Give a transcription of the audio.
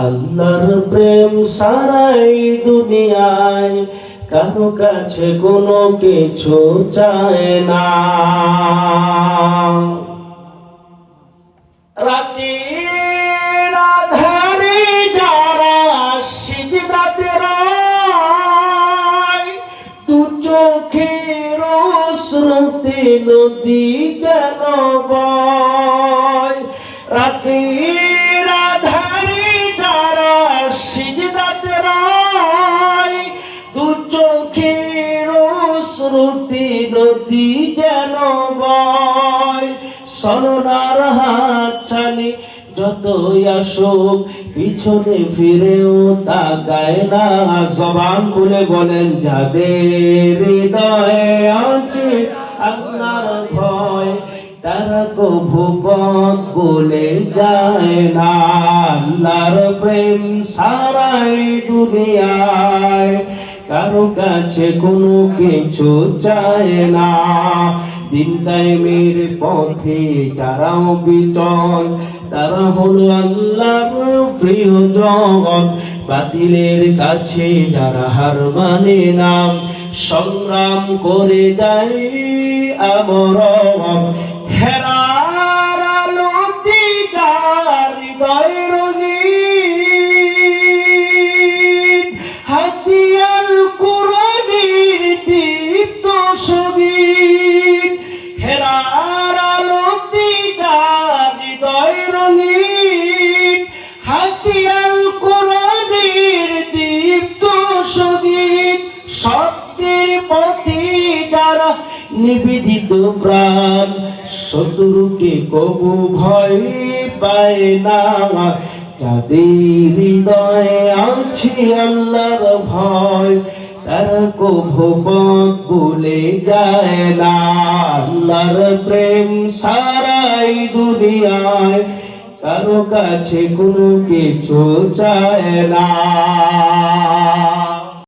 আল্লাহর প্রেম সারাই দুনিয়ায় কারো কাছে কোনো কিছু চায় না। রাতের আধারে যারা সিজদাতে রয়, দু চোখের অশ্রুতে নদী কেন বয়। রাতের আধারে যারা সিজদাতে রয়, দু চোখের অশ্রুতে নদী যেন বয়। সরনার হাত ছানি যতই আসুক পিছনে ফিরেও তাকায় না। জবান খুলে বলেন, যাদের হৃদয়ে আছে আল্লাহর ভয় তারা কভু পথ ভুলে যায় না। আল্লাহর প্রেম সারাই দুনিয়ায় কারো কাছে কোনো কিছু চায় না। দিন কায়েমের পথে যারাও বিচল তারা হলো আল্লাহর প্রিয়জন। বাতিলের কাছে যারা হার মানে না, সংগ্রাম করে যায় আমরণ। হেরার আলোতে যার হৃদয় রঙিন, হাতিয়াল কোরআনের দীপ্ত সবীর। হেরার আলোতে যার হৃদয় রঙিন, হাতিয়াল কোরআনের দীপ্ত সবীর। সত্যের পথে যারা নিবেদিত প্রাণ, শত্রুকে কবু ভয় পায় না। যাদের হৃদয়ে আছে আল্লাহর ভয় তারা কভু পথ ভুলে যায় না। আল্লাহর প্রেম সারাই দুনিয়ায় কারো কাছে কোনো কিছু চায় না।